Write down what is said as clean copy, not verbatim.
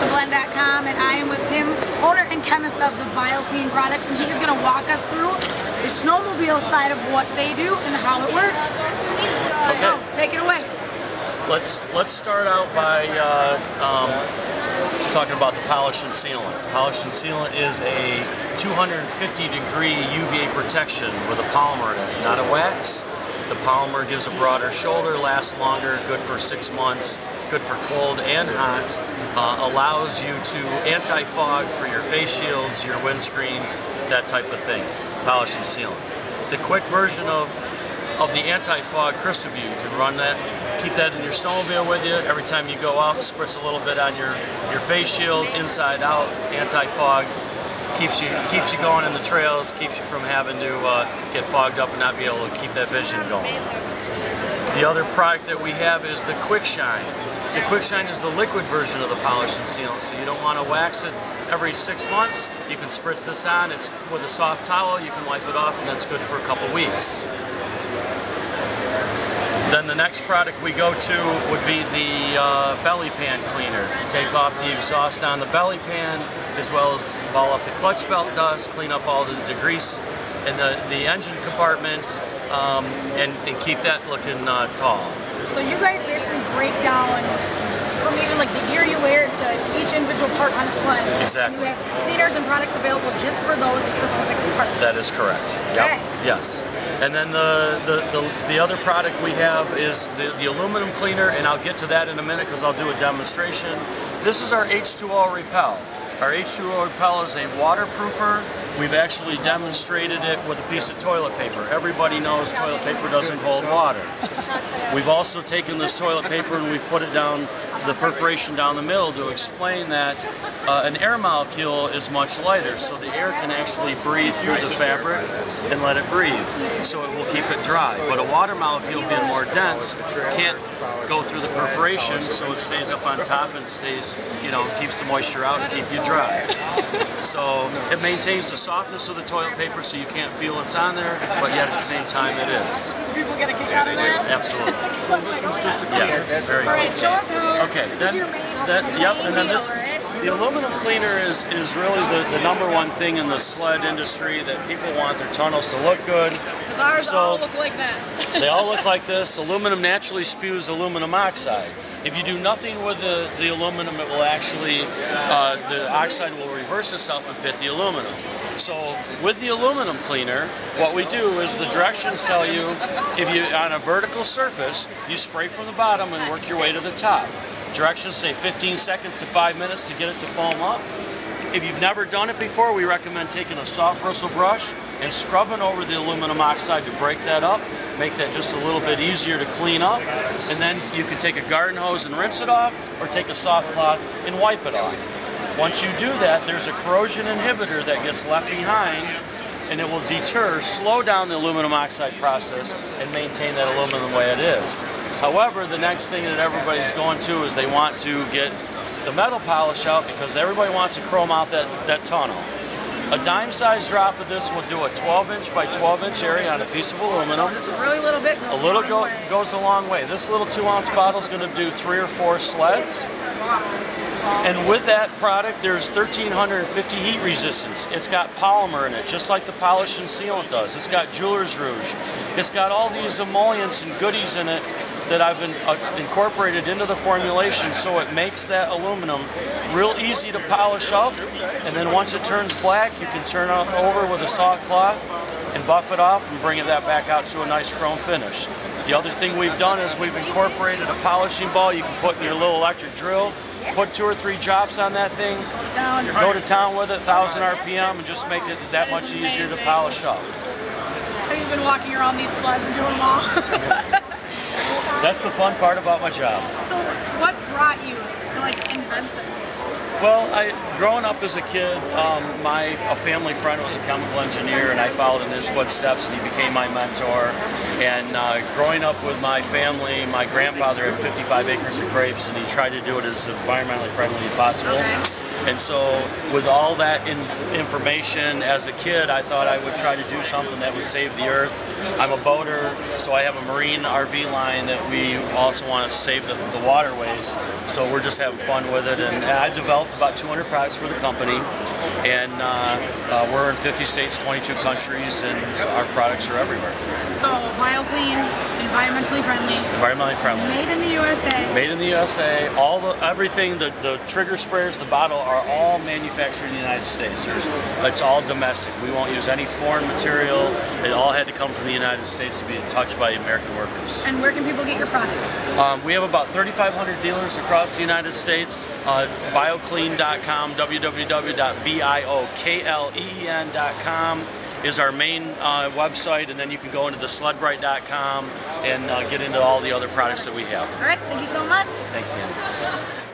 snowmobileblend.com, and I am with Tim, owner and chemist of the Bio-Kleen products, and he's going to walk us through the snowmobile side of what they do and how it works. Okay. So, take it away. Let's start out by talking about the polish and sealant. Polish and sealant is a 250-degree UVA protection with a polymer in it, not a wax. The polymer gives a broader shoulder, lasts longer, good for 6 months, good for cold and hot, allows you to anti-fog for your face shields, your windscreens, that type of thing, polish and sealant. The quick version of the anti-fog crystal view, you can run that, keep that in your snowmobile with you. Every time you go out, spritz a little bit on your face shield, inside out, anti-fog. Keeps you going in the trails, keeps you from having to get fogged up and not be able to keep that vision going. The other product that we have is the Quick Shine. The Quick Shine is the liquid version of the polish and sealant, so you don't want to wax it every 6 months. You can spritz this on. It's with a soft towel, you can wipe it off, and that's good for a couple weeks. Then the next product we go to would be the belly pan cleaner, to take off the exhaust on the belly pan, as well as ball up the clutch belt dust, clean up all the grease in the engine compartment, and keep that looking tall. So you guys basically break down from even like the gear you wear to each individual part on a sled. Exactly. And you have cleaners and products available just for those specific parts. That is correct. Yep. Okay. Yes. And then the other product we have is the aluminum cleaner, and I'll get to that in a minute because I'll do a demonstration. This is our H2O Repel. Our H2O Repel is a waterproofer. We've actually demonstrated it with a piece of toilet paper. Everybody knows toilet paper doesn't hold water. We've also taken this toilet paper and we've put it down, the perforation down the middle, to explain that an air molecule is much lighter, so the air can actually breathe through the fabric and let it breathe, so it will keep it dry. But a water molecule, being more dense, can't go through the perforation, so it stays up on top and stays, keeps the moisture out and keep you dry. So it maintains the softness of the toilet paper, so you can't feel it's on there, but yet at the same time it is. Do people get a kick out of that? Absolutely. Yeah, very cool. All right, show us how. Okay, this then is your main, and then this. right? The aluminum cleaner is really the number one thing in the sled industry, that people want their tunnels to look good. Because ours all look like that. They all look like this. Aluminum naturally spews aluminum oxide. If you do nothing with the aluminum, it will actually, the oxide will reverse itself and pit the aluminum. So with the aluminum cleaner, what we do is the directions tell you, if you on a vertical surface, you spray from the bottom and work your way to the top. Directions say 15 seconds to 5 minutes to get it to foam up. If you've never done it before, we recommend taking a soft bristle brush and scrubbing over the aluminum oxide to break that up, make that just a little bit easier to clean up. And then you can take a garden hose and rinse it off, or take a soft cloth and wipe it off. Once you do that, there's a corrosion inhibitor that gets left behind, and it will slow down the aluminum oxide process and maintain that aluminum the way it is. However, the next thing that everybody's going to is they want to get the metal polish out, because everybody wants to chrome out that tunnel. A dime-sized drop of this will do a 12-inch by 12-inch area on a piece of aluminum. So just a really little bit goes a long way. Goes a long way. This little 2-ounce bottle is going to do 3 or 4 sleds. Wow. And with that product, there's 1,350 heat resistance. It's got polymer in it, just like the polish and sealant does. It's got jeweler's rouge. It's got all these emollients and goodies in it that I've incorporated into the formulation, so it makes that aluminum real easy to polish up. And then once it turns black, you can turn it over with a soft cloth and buff it off and bring that back out to a nice chrome finish. The other thing we've done is we've incorporated a polishing ball you can put in your little electric drill. Put 2 or 3 drops on that thing, go to town with it, 1,000 RPM, and just make it that much easier to polish up. Have you been walking around these sleds and doing them all? That's the fun part about my job. So what brought you to invent this? Well, growing up as a kid, a family friend was a chemical engineer, and I followed in his footsteps, and he became my mentor. And growing up with my family, my grandfather had 55 acres of grapes, and he tried to do it as environmentally friendly as possible. Okay. And so with all that information as a kid, I thought I would try to do something that would save the earth. I'm a boater, so I have a marine RV line that we also want to save the waterways. So we're just having fun with it. And I developed about 200 products for the company. And we're in 50 states, 22 countries, and our products are everywhere. So Bio-Kleen, environmentally friendly. Environmentally friendly. Made in the USA. Made in the USA. Everything, the trigger sprayers, the bottle are all manufactured in the United States. It's all domestic. We won't use any foreign material. It all had to come from the United States to be touched by American workers. And where can people get your products? We have about 3,500 dealers across the United States. Bio-Kleen.com, www.biokleen.com is our main website, and then you can go into the sludbright.com and get into all the other products that we have. All right, thank you so much. Thanks, Dani.